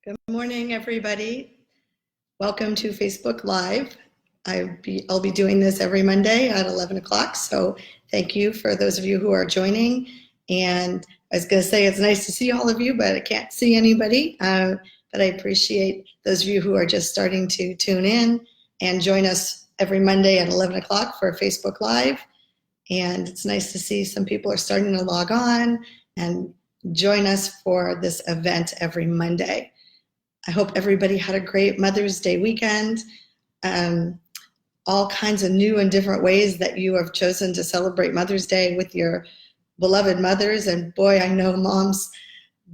Good morning, everybody. Welcome to Facebook Live. I'll be doing this every Monday at 11 o'clock, so thank you for those of you who are joining. And I was going to say it's nice to see all of you, but I can't see anybody. But I appreciate those of you who are just starting to tune in and join us every Monday at 11 o'clock for Facebook Live. And it's nice to see some people are starting to log on and join us for this event every Monday. I hope everybody had a great Mother's Day weekend. All kinds of new and different ways that you have chosen to celebrate Mother's Day with your beloved mothers. And boy, I know moms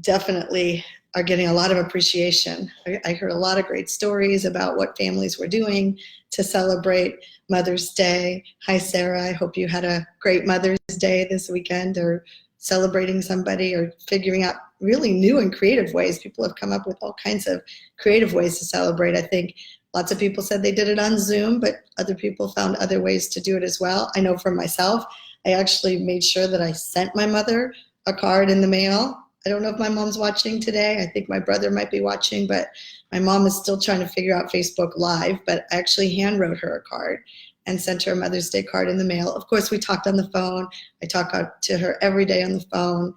definitely are getting a lot of appreciation. I heard a lot of great stories about what families were doing to celebrate Mother's Day. Hi, Sarah. I hope you had a great Mother's Day this weekend, or celebrating somebody, or figuring out really new and creative ways. People have come up with all kinds of creative ways to celebrate. I think lots of people said they did it on Zoom, but other people found other ways to do it as well. I know for myself, I actually made sure that I sent my mother a card in the mail. I don't know if my mom's watching today. I think my brother might be watching, but my mom is still trying to figure out Facebook Live, but I actually hand wrote her a card and sent her a Mother's Day card in the mail. Of course, we talked on the phone. I talk to her every day on the phone.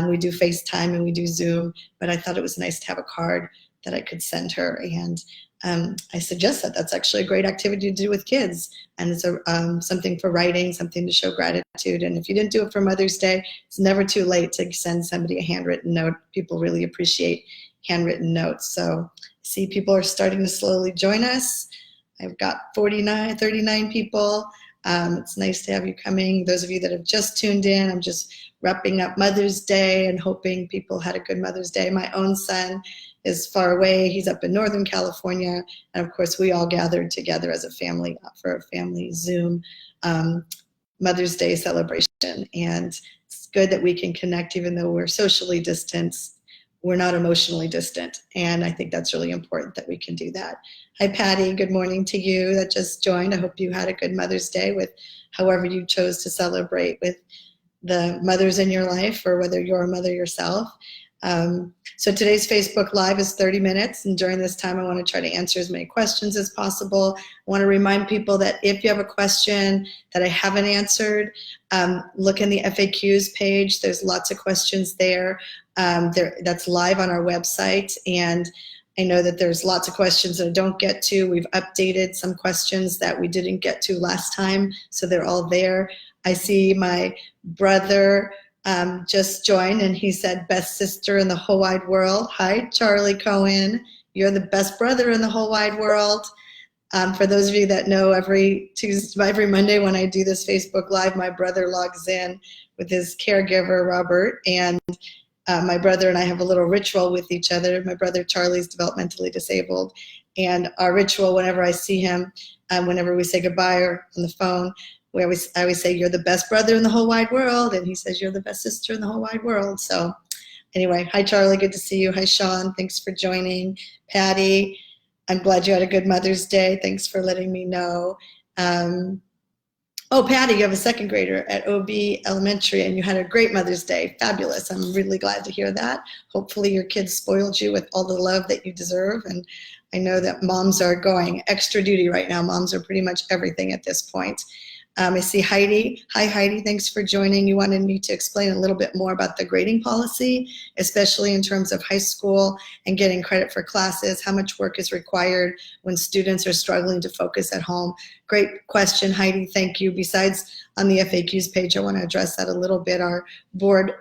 We do FaceTime and we do Zoom, but I thought it was nice to have a card that I could send her. And I suggest that that's actually a great activity to do with kids. And it's something for writing, something to show gratitude. And if you didn't do it for Mother's Day, it's never too late to send somebody a handwritten note. People really appreciate handwritten notes. So I see people are starting to slowly join us. I've got 39 people. It's nice to have you coming. Those of you that have just tuned in, I'm just wrapping up Mother's Day and hoping people had a good Mother's Day. My own son is far away. He's up in Northern California. And of course, we all gathered together as a family for a family Zoom Mother's Day celebration. And it's good that we can connect even though we're socially distanced. We're not emotionally distant. And I think that's really important that we can do that. Hi, Patty. Good morning to you that just joined. I hope you had a good Mother's Day with however you chose to celebrate with the mothers in your life, or whether you're a mother yourself. So today's Facebook Live is 30 minutes, and during this time I want to try to answer as many questions as possible. I want to remind people that if you have a question that I haven't answered, look in the FAQs page. There's lots of questions there. That's live on our website, and I know that there's lots of questions that I don't get to. We've updated some questions that we didn't get to last time, so they're all there. I see my brother just joined, and he said, best sister in the whole wide world. Hi, Charlie Cohen. You're the best brother in the whole wide world. For those of you that know, every Monday when I do this Facebook Live, my brother logs in with his caregiver, Robert, and my brother and I have a little ritual with each other. My brother Charlie's developmentally disabled, and our ritual whenever I see him, whenever we say goodbye or on the phone, I always say, you're the best brother in the whole wide world, and he says, you're the best sister in the whole wide world. So anyway, hi Charlie, good to see you. Hi Sean, thanks for joining. Patty, I'm glad you had a good Mother's Day. Thanks for letting me know. Oh, Patty, you have a second grader at OB Elementary, and you had a great Mother's Day. Fabulous. I'm really glad to hear that. Hopefully your kids spoiled you with all the love that you deserve. And I know that moms are going extra duty right now. Moms are pretty much everything at this point. I see Heidi. Hi, Heidi. Thanks for joining. You wanted me to explain a little bit more about the grading policy, especially in terms of high school and getting credit for classes, how much work is required when students are struggling to focus at home. Great question, Heidi. Thank you. Besides, on the FAQs page, I want to address that a little bit. Our board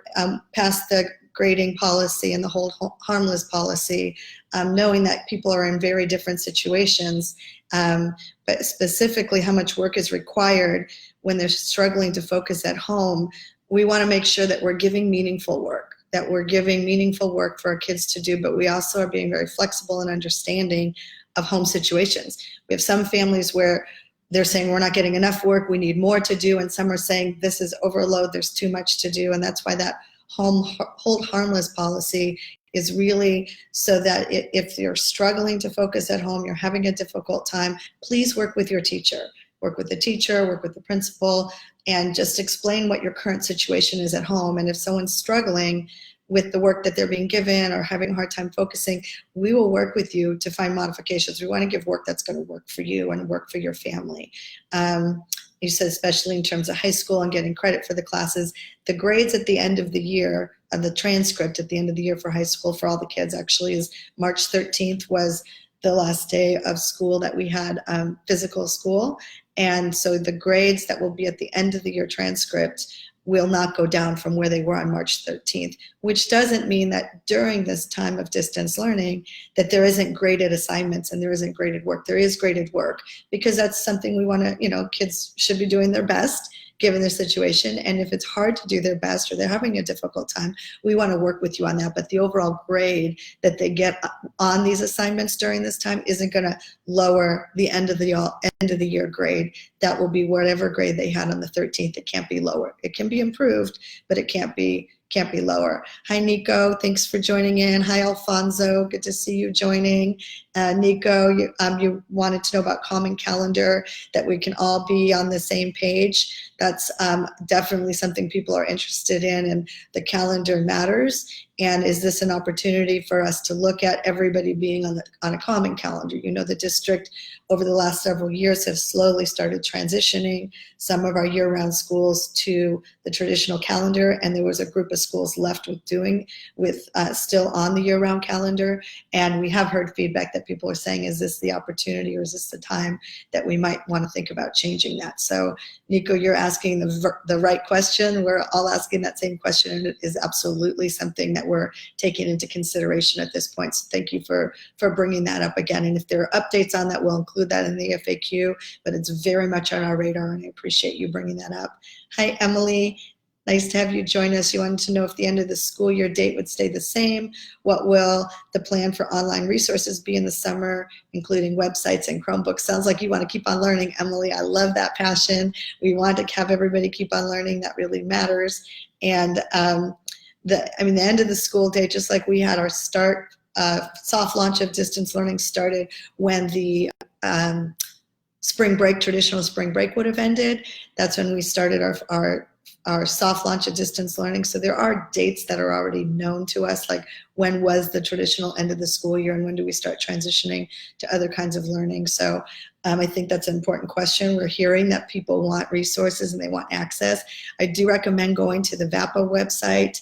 passed the grading policy and the hold harmless policy, knowing that people are in very different situations, but specifically how much work is required when they're struggling to focus at home. We want to make sure that we're giving meaningful work, for our kids to do, but we also are being very flexible and understanding of home situations. We have some families where they're saying we're not getting enough work, we need more to do, and some are saying this is overload, there's too much to do, and that's why that hold harmless policy is really so that if you're struggling to focus at home, you're having a difficult time, please work with your teacher. Work with the teacher, work with the principal, and just explain what your current situation is at home. And if someone's struggling, with the work that they're being given or having a hard time focusing, we will work with you to find modifications. We want to give work that's going to work for you and work for your family. You said especially in terms of high school and getting credit for the classes, the grades at the end of the year, the transcript at the end of the year for high school for all the kids actually is March 13th was the last day of school that we had physical school. And so the grades that will be at the end of the year transcript will not go down from where they were on March 13th, which doesn't mean that during this time of distance learning that there isn't graded assignments and there isn't graded work. There is graded work because that's something we want to, kids should be doing their best given their situation. And if it's hard to do their best or they're having a difficult time, we want to work with you on that. But the overall grade that they get on these assignments during this time isn't going to lower the end of the year grade. That will be whatever grade they had on the 13th. It can't be lower. It can be improved, but it can't be lower. Hi, Nico. Thanks for joining in. Hi, Alfonso. Good to see you joining. Nico, you wanted to know about Common Calendar, that we can all be on the same page. That's definitely something people are interested in, and the calendar matters. And is this an opportunity for us to look at everybody being on a common calendar? The district over the last several years have slowly started transitioning some of our year-round schools to the traditional calendar, and there was a group of schools left with still on the year-round calendar. And we have heard feedback that people are saying, is this the opportunity or is this the time that we might want to think about changing that? So Nico, you're asking the right question. We're all asking that same question, and it is absolutely something that we're taking into consideration at this point. So thank you for bringing that up again. And if there are updates on that, we'll include that in the FAQ, but it's very much on our radar, and I appreciate you bringing that up. Hi, Emily. Nice to have you join us. You wanted to know if the end of the school year date would stay the same. What will the plan for online resources be in the summer, including websites and Chromebooks? Sounds like you want to keep on learning, Emily. I love that passion. We want to have everybody keep on learning. That really matters. And the end of the school day, just like we had our soft launch of distance learning started when the traditional spring break would have ended. That's when we started our soft launch of distance learning. So there are dates that are already known to us, like when was the traditional end of the school year and when do we start transitioning to other kinds of learning. So I think that's an important question. We're hearing that people want resources and they want access. I do recommend going to the VAPA website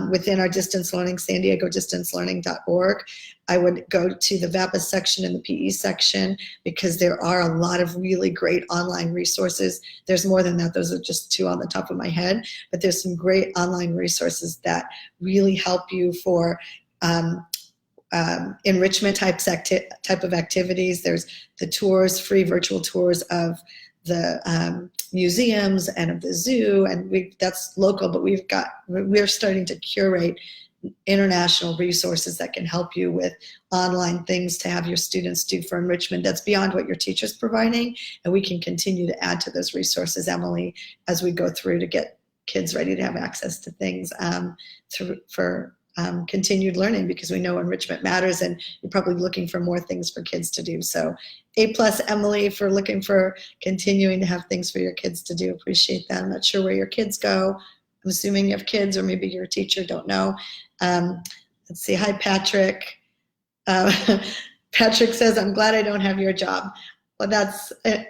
within our distance learning, San Diego distancelearning.org. I would go to the VAPA section and the PE section because there are a lot of really great online resources. There's more than that. Those are just two on the top of my head, but there's some great online resources that really help you for enrichment type of activities. There's the tours, free virtual tours of the museums and of the zoo, and that's local, but we're starting to curate international resources that can help you with online things to have your students do for enrichment. That's beyond what your teacher's providing, and we can continue to add to those resources, Emily, as we go through to get kids ready to have access to things for continued learning, because we know enrichment matters and you're probably looking for more things for kids to do. So A+, Emily, for looking for continuing to have things for your kids to do. Appreciate that. I'm not sure where your kids go. I'm assuming you have kids, or maybe you're a teacher, don't know. Let's see. Hi, Patrick. Patrick says, I'm glad I don't have your job. Well,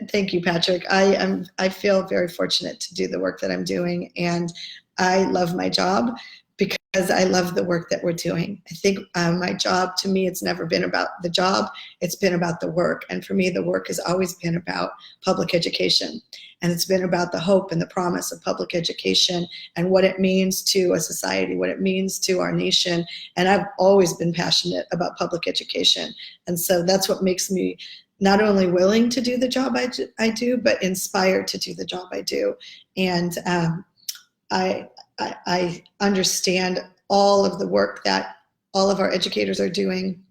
thank you, Patrick. I feel very fortunate to do the work that I'm doing, and I love my job because I love the work that we're doing. I think my job, to me, it's never been about the job, it's been about the work. And for me, the work has always been about public education. And it's been about the hope and the promise of public education and what it means to a society, what it means to our nation. And I've always been passionate about public education. And so that's what makes me not only willing to do the job I do, but inspired to do the job I do. And I understand all of the work that all of our educators are doing,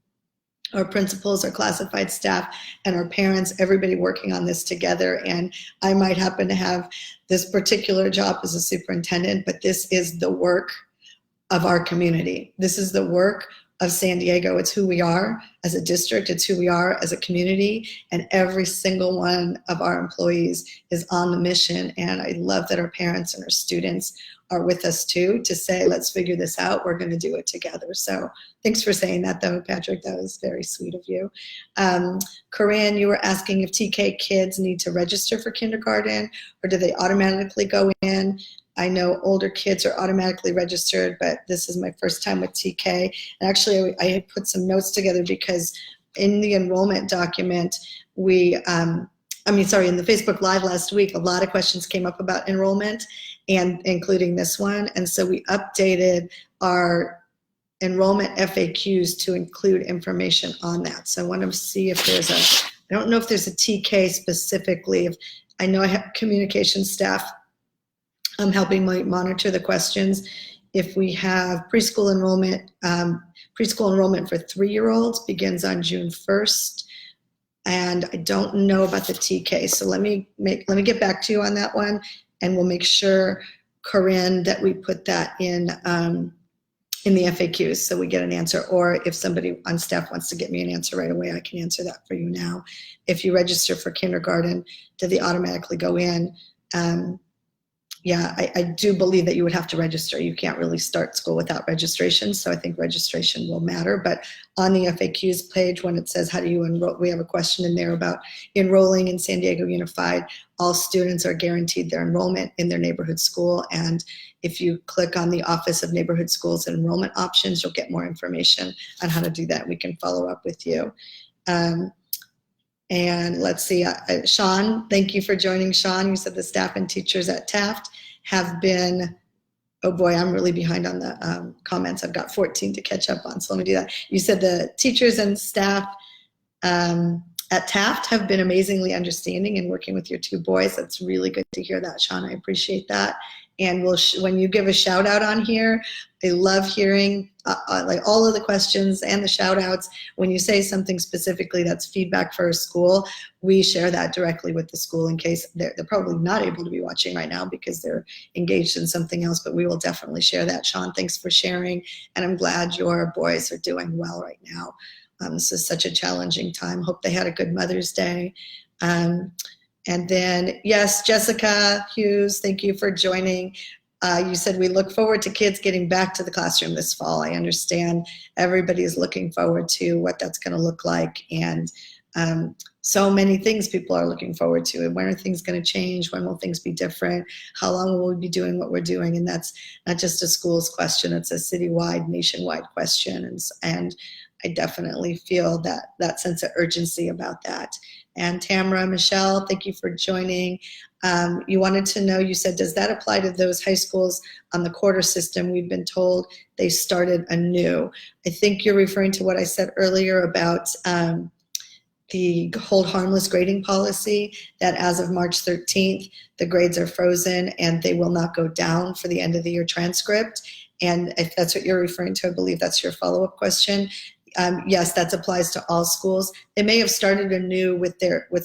our principals, our classified staff, and our parents, everybody working on this together. And I might happen to have this particular job as a superintendent, but this is the work of our community. This is the work of San Diego. It's who we are as a district. It's who we are as a community. And every single one of our employees is on the mission. And I love that our parents and our students are with us too, to say, let's figure this out. We're going to do it together. So thanks for saying that, though, Patrick. That was very sweet of you. Corinne, you were asking if TK kids need to register for kindergarten, or do they automatically go in? I know older kids are automatically registered, but this is my first time with TK. And actually, I had put some notes together because in the enrollment document, in the Facebook Live last week, a lot of questions came up about enrollment, and including this one. And so we updated our enrollment FAQs to include information on that. So I want to see if I don't know if there's a TK specifically. I know I have communication staff helping monitor the questions. If we have preschool enrollment for 3-year-olds begins on June 1st. And I don't know about the TK. So let me get back to you on that one, and we'll make sure, Corinne, that we put that in the FAQs so we get an answer. Or if somebody on staff wants to get me an answer right away, I can answer that for you now. If you register for kindergarten, do they automatically go in? Yeah, I do believe that you would have to register. You can't really start school without registration, so I think registration will matter. But on the FAQs page, when it says how do you enroll, we have a question in there about enrolling in San Diego Unified. All students are guaranteed their enrollment in their neighborhood school, and if you click on the Office of Neighborhood Schools and Enrollment Options, you'll get more information on how to do that. We can follow up with you. And let's see, Sean, thank you for joining. Sean, you said the staff and teachers at Taft have been, oh boy, I'm really behind on the comments. I've got 14 to catch up on, so let me do that. You said the teachers and staff at Taft have been amazingly understanding and working with your 2 boys. That's really good to hear that, Sean. I appreciate that. And when you give a shout out on here, I love hearing like all of the questions and the shout outs. When you say something specifically that's feedback for a school, we share that directly with the school in case they're probably not able to be watching right now because they're engaged in something else, but we will definitely share that. Sean, thanks for sharing. And I'm glad your boys are doing well right now. This is such a challenging time. Hope they had a good Mother's Day. And then, yes, Jessica Hughes, thank you for joining. You said we look forward to kids getting back to the classroom this fall. I understand everybody is looking forward to what that's going to look like. And so many things people are looking forward to. And when are things going to change? When will things be different? How long will we be doing what we're doing? And that's not just a school's question. It's a citywide, nationwide question. And I definitely feel that sense of urgency about that. And Tamara, Michelle, thank you for joining. You wanted to know, you said, does that apply to those high schools on the quarter system? We've been told they started anew. I think you're referring to what I said earlier about the hold harmless grading policy, that as of March 13th, the grades are frozen and they will not go down for the end of the year transcript. And if that's what you're referring to, I believe that's your follow-up question. Yes, that applies to all schools. They may have started anew with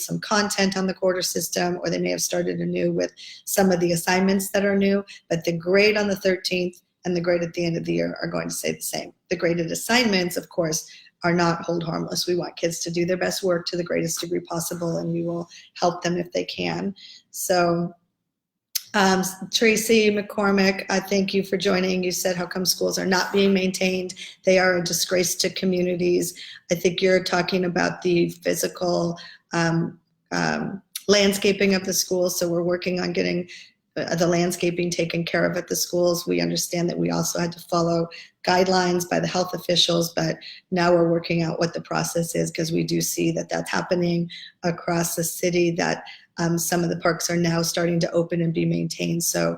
some content on the quarter system, or they may have started anew with some of the assignments that are new, but the grade on the 13th and the grade at the end of the year are going to stay the same. The graded assignments, of course, are not hold harmless. We want kids to do their best work to the greatest degree possible, and we will help them if they can. So Tracy McCormick, I thank you for joining. You said, how come schools are not being maintained? They are a disgrace to communities. I think you're talking about the physical landscaping of the schools. So we're working on getting the landscaping taken care of at the schools. We understand that we also had to follow guidelines by the health officials, but now we're working out what the process is, because we do see that that's happening across the city, that some of the parks are now starting to open and be maintained. So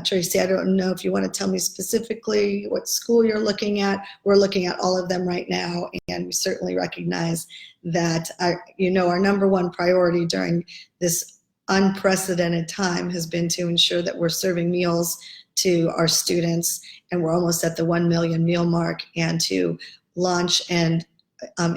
Tracy, I don't know if you want to tell me specifically what school you're looking at. We're looking at all of them right now, and we certainly recognize that our number one priority during this unprecedented time has been to ensure that we're serving meals to our students, and we're almost at the 1 million meal mark, and to launch and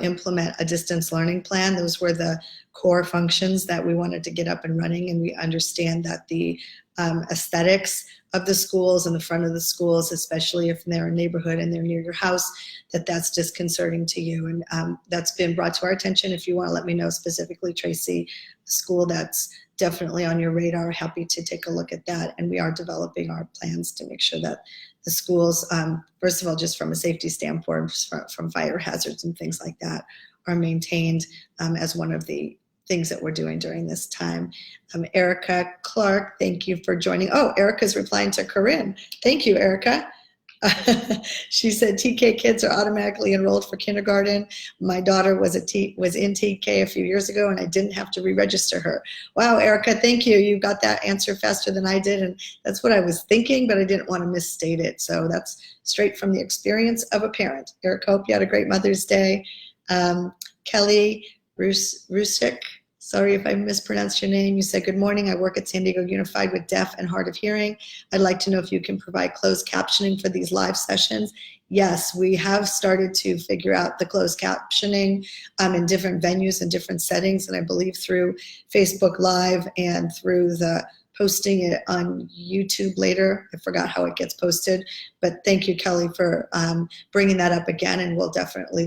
implement a distance learning plan. Those were the core functions that we wanted to get up and running, and we understand that the aesthetics of the schools and the front of the schools, especially if they're a neighborhood and they're near your house, that's disconcerting to you. And that's been brought to our attention. If you want to let me know specifically, Tracy, the school that's definitely on your radar, happy to take a look at that. And we are developing our plans to make sure that the schools, first of all, just from a safety standpoint, from fire hazards and things like that, are maintained as one of the things that we're doing during this time. Erica Clark, thank you for joining. Oh, Erica's replying to Corinne. Thank you, Erica. She said TK kids are automatically enrolled for kindergarten. My daughter was in TK a few years ago, and I didn't have to re-register her. Wow, Erica, thank you. You got that answer faster than I did, and that's what I was thinking, but I didn't want to misstate it. So that's straight from the experience of a parent. Erica, hope you had a great Mother's Day. Kelly Rusick, sorry if I mispronounced your name. You said, good morning. I work at San Diego Unified with deaf and hard of hearing. I'd like to know if you can provide closed captioning for these live sessions. Yes, we have started to figure out the closed captioning in different venues and different settings. And I believe through Facebook Live and through the posting it on YouTube later. I forgot how it gets posted, but thank you, Kelly, for bringing that up again, and we'll definitely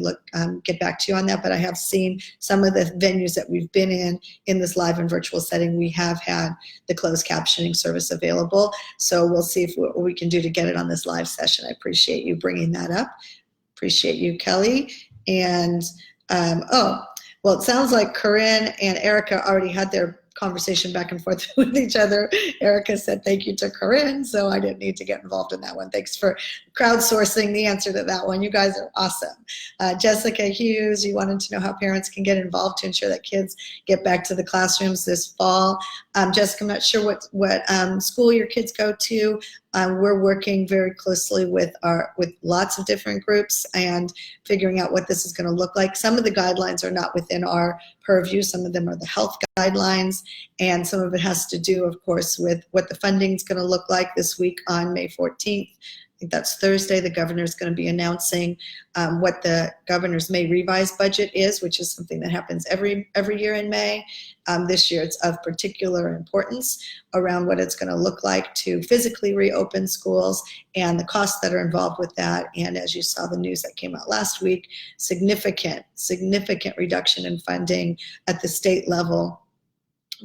get back to you on that. But I have seen some of the venues that we've been in this live and virtual setting, we have had the closed captioning service available. So we'll see what we can do to get it on this live session. I appreciate you bringing that up. Appreciate you, Kelly. And well, it sounds like Corinne and Erica already had their conversation back and forth with each other. Erica said thank you to Corinne, so I didn't need to get involved in that one. Thanks for crowdsourcing the answer to that one. You guys are awesome. Jessica Hughes, you wanted to know how parents can get involved to ensure that kids get back to the classrooms this fall. Jessica, I'm not sure what school your kids go to. We're working very closely with lots of different groups and figuring out what this is going to look like. Some of the guidelines are not within our purview. Some of them are the health guidelines, and some of it has to do, of course, with what the funding is going to look like this week on May 14th. I think that's Thursday. The governor is going to be announcing what the governor's May revised budget is, which is something that happens every year in May. This year it's of particular importance around what it's going to look like to physically reopen schools and the costs that are involved with that. And as you saw the news that came out last week, significant reduction in funding at the state level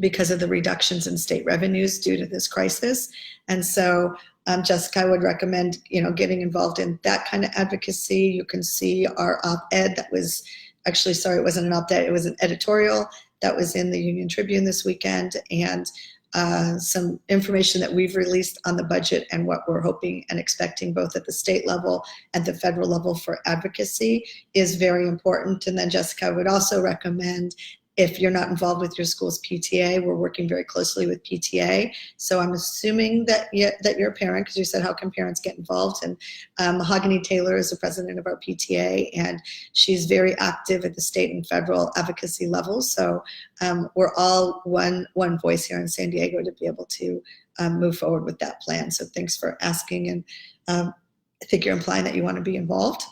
because of the reductions in state revenues due to this crisis. And so Jessica, I would recommend, getting involved in that kind of advocacy. You can see our op-ed that was actually, sorry, it wasn't an op-ed, it was an editorial that was in the Union Tribune this weekend, and some information that we've released on the budget and what we're hoping and expecting both at the state level and the federal level for advocacy is very important. And then Jessica, I would also recommend, if you're not involved with your school's PTA, we're working very closely with PTA. So I'm assuming that you're a parent, because you said, how can parents get involved? And Mahogany Taylor is the president of our PTA, and she's very active at the state and federal advocacy levels. So we're all one voice here in San Diego to be able to move forward with that plan. So thanks for asking, and I think you're implying that you want to be involved.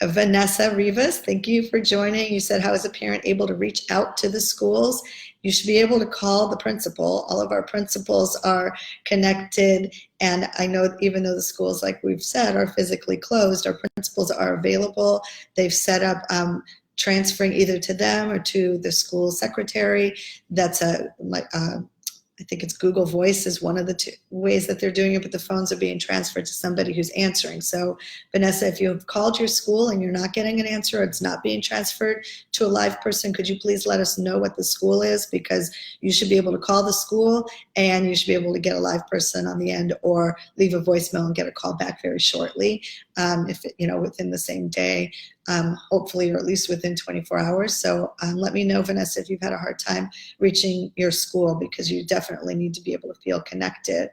Vanessa Rivas, thank you for joining. You said, how is a parent able to reach out to the schools? You should be able to call the principal. All of our principals are connected, and I know even though the schools, like we've said, are physically closed, our principals are available. They've set up transferring either to them or to the school secretary. That's I think it's Google Voice is one of the two ways that they're doing it, but the phones are being transferred to somebody who's answering. So Vanessa, if you have called your school and you're not getting an answer, or it's not being transferred to a live person, could you please let us know what the school is? Because you should be able to call the school and you should be able to get a live person on the end, or leave a voicemail and get a call back very shortly, within the same day. Hopefully, or at least within 24 hours. So let me know, Vanessa, if you've had a hard time reaching your school, because you definitely need to be able to feel connected.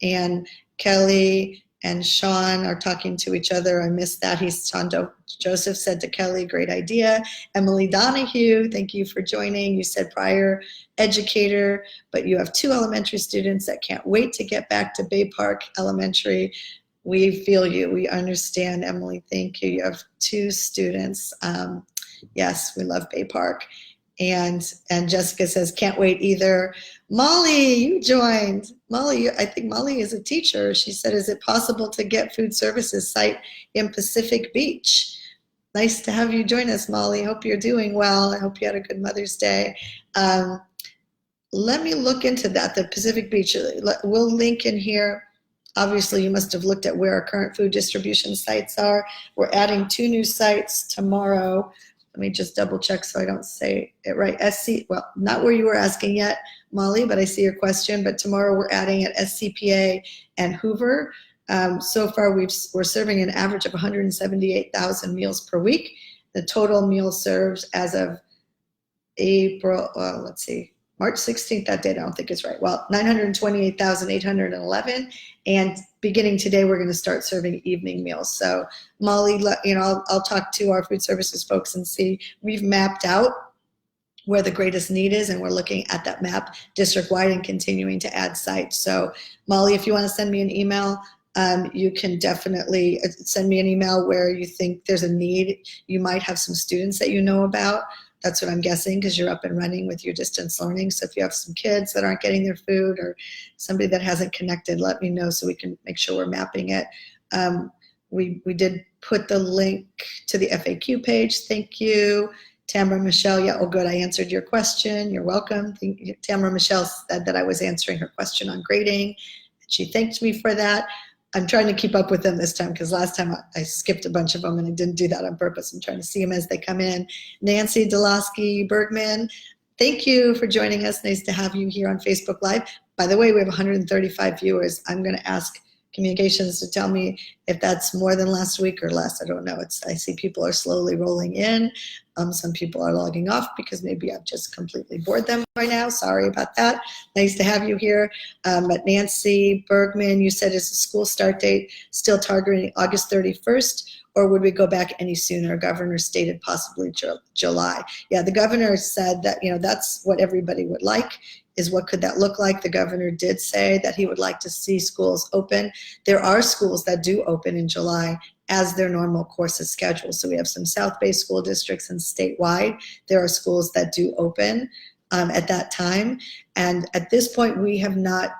And Kelly and Sean are talking to each other. I missed that. Sean Joseph said to Kelly, great idea. Emily Donahue, thank you for joining. You said prior educator, but you have 2 elementary students that can't wait to get back to Bay Park Elementary. We feel you. We understand, Emily. Thank you. You have 2 students. Yes, we love Bay Park. And Jessica says, can't wait either. Molly, you joined. Molly, I think Molly is a teacher. She said, is it possible to get food services site in Pacific Beach? Nice to have you join us, Molly. Hope you're doing well. I hope you had a good Mother's Day. Um, let me look into that, the Pacific Beach. We'll link in here. Obviously, you must have looked at where our current food distribution sites are. We're adding 2 new sites tomorrow. Let me just double check so I don't say it right. SC, well, not where you were asking yet, Molly, but I see your question. But tomorrow we're adding at SCPA and Hoover. So far, we're serving an average of 178,000 meals per week. The total meal serves as of March 16th, that date I don't think is right. Well, 928,811. And beginning today, we're going to start serving evening meals. So Molly, I'll talk to our food services folks and see. We've mapped out where the greatest need is, and we're looking at that map district-wide and continuing to add sites. So Molly, if you want to send me an email, you can definitely send me an email where you think there's a need. You might have some students that you know about. That's what I'm guessing, because you're up and running with your distance learning. So if you have some kids that aren't getting their food or somebody that hasn't connected, let me know so we can make sure we're mapping it. We did put the link to the FAQ page. Thank you. Tamara Michelle, yeah, oh good, I answered your question. You're welcome. Tamara Michelle said that I was answering her question on grading. She thanked me for that. I'm trying to keep up with them this time because last time I skipped a bunch of them and I didn't do that on purpose. I'm trying to see them as they come in. Nancy Delosky Bergman, thank you for joining us. Nice to have you here on Facebook Live. By the way, we have 135 viewers. I'm going to ask communications to tell me if that's more than last week or less. I don't know. I see people are slowly rolling in. Some people are logging off because maybe I've just completely bored them by now. Sorry about that. Nice to have you here. But Nancy Bergman, you said, is the school start date still targeting August 31st? Or would we go back any sooner? Governor stated possibly July. Yeah, the governor said that, that's what everybody would like, is what could that look like? The governor did say that he would like to see schools open. There are schools that do open in July as their normal course is scheduled. So we have some South Bay school districts, and statewide, there are schools that do open at that time. And at this point, we have not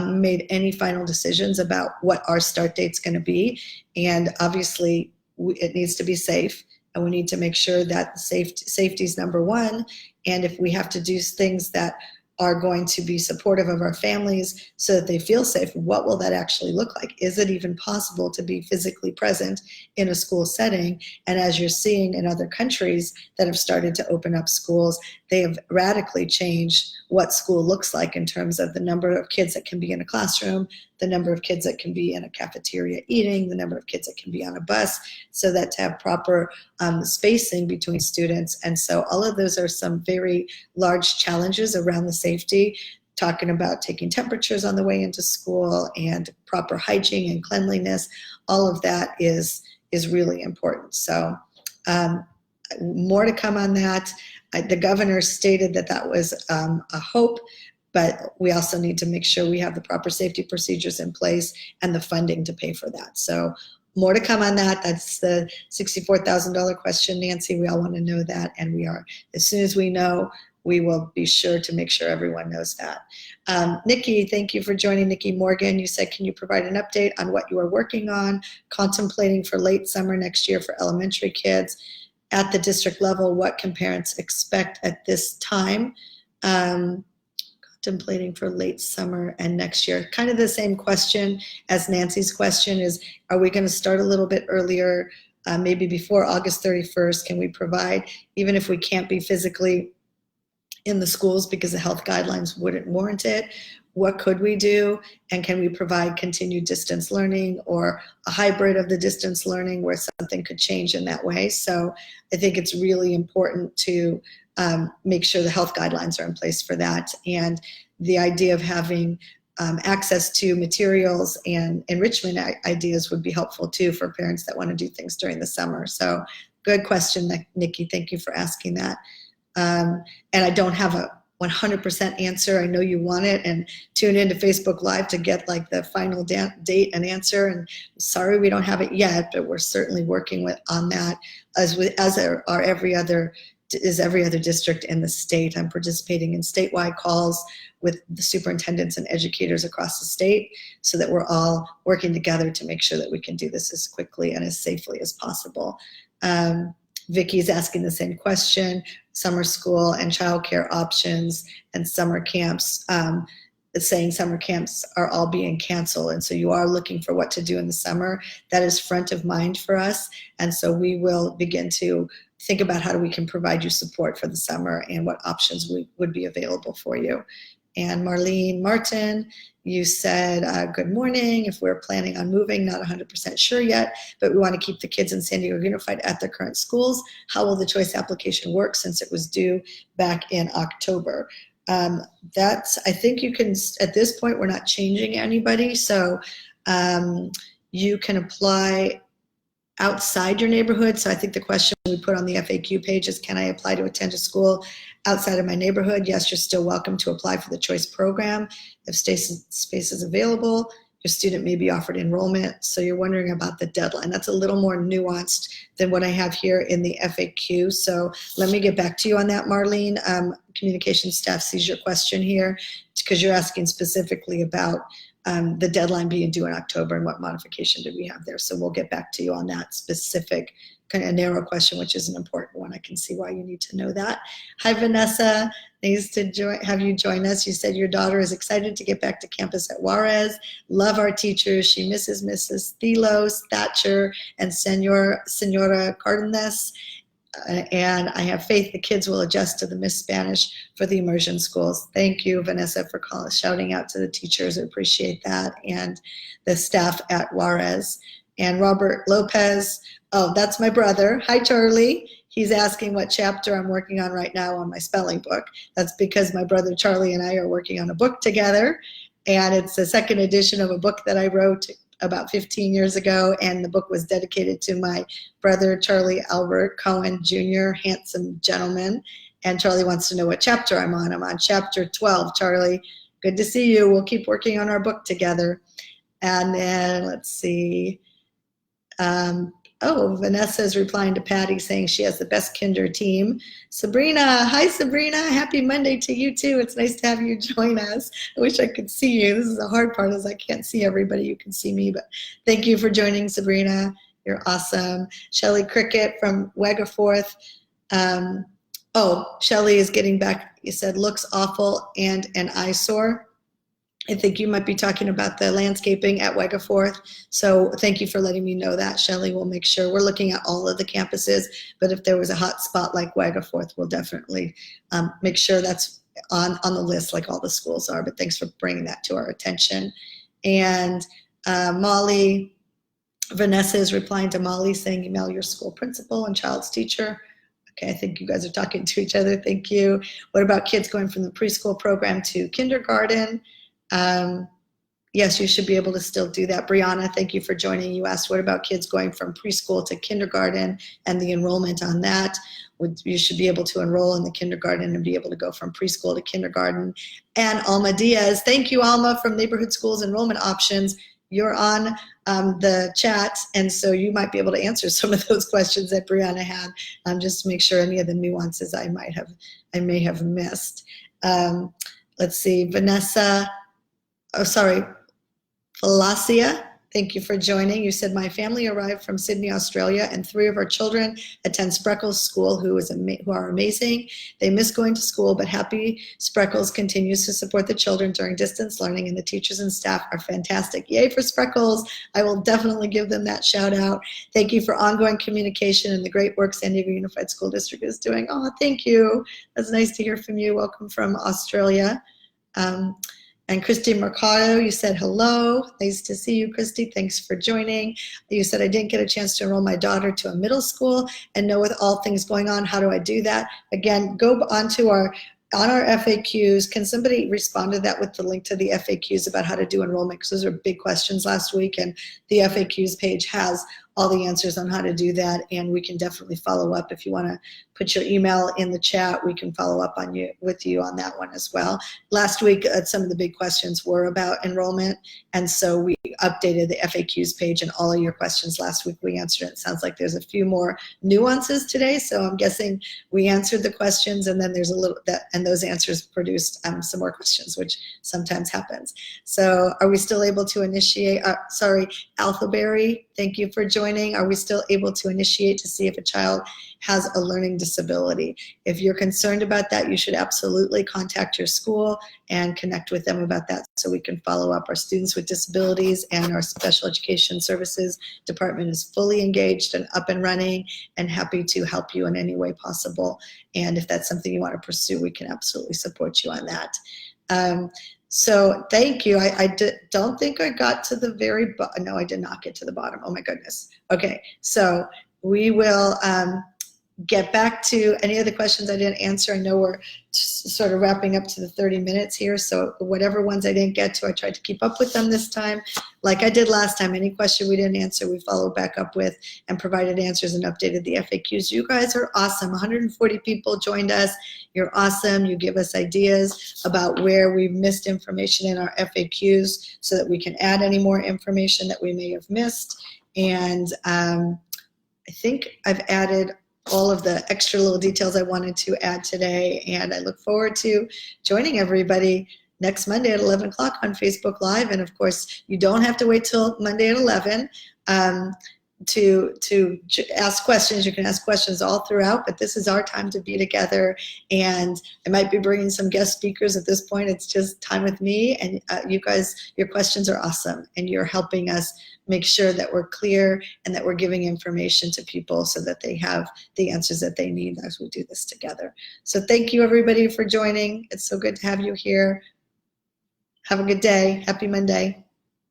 made any final decisions about what our start date's going to be. And obviously, it needs to be safe, and we need to make sure that safety is number one. And if we have to do things that are going to be supportive of our families so that they feel safe, what will that actually look like? Is it even possible to be physically present in a school setting? And as you're seeing in other countries that have started to open up schools, they have radically changed what school looks like in terms of the number of kids that can be in a classroom, the number of kids that can be in a cafeteria eating, the number of kids that can be on a bus, so that to have proper spacing between students. And so all of those are some very large challenges around the safety, talking about taking temperatures on the way into school and proper hygiene and cleanliness. All of that is really important. So more to come on that. The governor stated that was a hope, but we also need to make sure we have the proper safety procedures in place and the funding to pay for that. So more to come on that. That's the $64,000 question, Nancy. We all want to know that, and we are. As soon as we know, we will be sure to make sure everyone knows that. Nikki, thank you for joining. Nikki Morgan, you said, can you provide an update on what you are working on, contemplating for late summer next year for elementary kids? At the district level, what can parents expect at this time? Contemplating for late summer and next year. Kind of the same question as Nancy's question is, are we going to start a little bit earlier, maybe before August 31st? Can we provide, even if we can't be physically in the schools because the health guidelines wouldn't warrant it, what could we do? And can we provide continued distance learning or a hybrid of the distance learning where something could change in that way? So I think it's really important to make sure the health guidelines are in place for that. And the idea of having access to materials and enrichment ideas would be helpful too for parents that want to do things during the summer. So good question, Nikki. Thank you for asking that. And I don't have a 100% answer. I know you want it, and tune into Facebook Live to get like the final date and answer. And sorry we don't have it yet, but we're certainly working on that as are every other is every other district in the state. I'm participating in statewide calls with the superintendents and educators across the state so that we're all working together to make sure that we can do this as quickly and as safely as possible. Vicky's asking the same question, summer school and childcare options and summer camps, saying summer camps are all being canceled. And so you are looking for what to do in the summer. That is front of mind for us. And so we will begin to think about how we can provide you support for the summer and what options would be available for you. And Marten, you said, good morning. If we're planning on moving, not 100% sure yet, but we want to keep the kids in San Diego Unified at their current schools. How will the choice application work since it was due back in October? I think you can, at this point, we're not changing anybody. So you can apply outside your neighborhood. So I think the question we put on the FAQ page is, can I apply to attend a school outside of my neighborhood? Yes, you're still welcome to apply for the choice program. If space is available, your student may be offered enrollment. So you're wondering about the deadline. That's a little more nuanced than what I have here in the FAQ. So let me get back to you on that, Marlene. Communication staff sees your question here because you're asking specifically about the deadline being due in October and what modification did we have there. So we'll get back to you on that specific kind of narrow question, which is an important one. I can see why you need to know that. Hi, Vanessa. Nice to have you join us. You said your daughter is excited to get back to campus at Juarez. Love our teachers. She misses Mrs. Thelos, Thatcher, and Senora Cardenas. And I have faith the kids will adjust to the Miss Spanish for the immersion schools. Thank you, Vanessa, for shouting out to the teachers. I appreciate that. And the staff at Juarez. And Robert Lopez, oh, that's my brother. Hi, Charlie. He's asking what chapter I'm working on right now on my spelling book. That's because my brother Charlie and I are working on a book together. And it's the second edition of a book that I wrote about 15 years ago, and the book was dedicated to my brother Charlie Albert Cohen Jr., handsome gentleman. And Charlie wants to know what chapter I'm on. I'm on chapter 12. Charlie, good to see you. We'll keep working on our book together. And then let's see. Vanessa is replying to Patty saying she has the best kinder team. Sabrina, hi Sabrina, happy Monday to you too. It's nice to have you join us. I wish I could see you. This is the hard part, is I can't see everybody. You can see me, but thank you for joining, Sabrina. You're awesome. Shelly Cricket from Wegaforth. Shelly is getting back. You said looks awful and an eyesore. I think you might be talking about the landscaping at Wegaforth. So thank you for letting me know that, Shelley. We'll make sure we're looking at all of the campuses, but if there was a hot spot like Wegaforth, we'll definitely make sure that's on the list like all the schools are, but thanks for bringing that to our attention. And Molly, Vanessa is replying to Molly saying email your school principal and child's teacher. Okay, I think you guys are talking to each other. Thank you. What about kids going from the preschool program to kindergarten? Yes, you should be able to still do that. Brianna, thank you for joining. You asked, what about kids going from preschool to kindergarten and the enrollment on that? You should be able to enroll in the kindergarten and be able to go from preschool to kindergarten. And Alma Diaz, thank you, Alma, from Neighborhood Schools Enrollment Options. You're on the chat, and so you might be able to answer some of those questions that Brianna had, just to make sure any of the nuances I may have missed. Let's see, Vanessa. Falacia, thank you for joining. You said, my family arrived from Sydney, Australia, and 3 of our children attend Spreckles School, who are amazing. They miss going to school, but happy Spreckles continues to support the children during distance learning, and the teachers and staff are fantastic. Yay for Spreckles. I will definitely give them that shout out. Thank you for ongoing communication and the great work San Diego Unified School District is doing. Oh, thank you. That's nice to hear from you. Welcome from Australia. And Christy Mercado, you said hello. Nice to see you, Christy. Thanks for joining. You said, I didn't get a chance to enroll my daughter to a middle school and know with all things going on, how do I do that? Again, go onto our FAQs. Can somebody respond to that with the link to the FAQs about how to do enrollment? Because those are big questions last week, and the FAQs page has all the answers on how to do that, and we can definitely follow up. If you want to put your email in the chat, we can follow up with you on that one as well. Last week, some of the big questions were about enrollment, and so we updated the FAQs page, and all of your questions last week we answered. It sounds like there's a few more nuances today, so I'm guessing we answered the questions, and then there's a little that, and those answers produced some more questions, which sometimes happens. So are we still able to initiate? Sorry, Alphaberry, thank you for joining. Are we still able to initiate to see if a child has a learning disability? If you're concerned about that, you should absolutely contact your school and connect with them about that so we can follow up. Our students with disabilities and our special education services department is fully engaged and up and running and happy to help you in any way possible. And if that's something you want to pursue, we can absolutely support you on that. So thank you. I don't think I got to the very bottom. No, I did not get to the bottom. Oh my goodness. Okay, so we will get back to any of the questions I didn't answer. I know we're sort of wrapping up to the 30 minutes here, so whatever ones I didn't get to, I tried to keep up with them this time. Like I did last time, any question we didn't answer, we followed back up with and provided answers and updated the FAQs. You guys are awesome. 140 people joined us. You're awesome. You give us ideas about where we've missed information in our FAQs so that we can add any more information that we may have missed. And I think I've added all of the extra little details I wanted to add today, and I look forward to joining everybody next Monday at 11 o'clock on Facebook Live. And of course, you don't have to wait till Monday at 11 to ask questions. You can ask questions all throughout, but this is our time to be together, and I might be bringing some guest speakers at this point. It's just time with me, and you guys, your questions are awesome, and you're helping us make sure that we're clear and that we're giving information to people so that they have the answers that they need as we do this together. So thank you everybody for joining. It's so good to have you here. Have a good day. Happy Monday.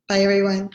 Bye everyone.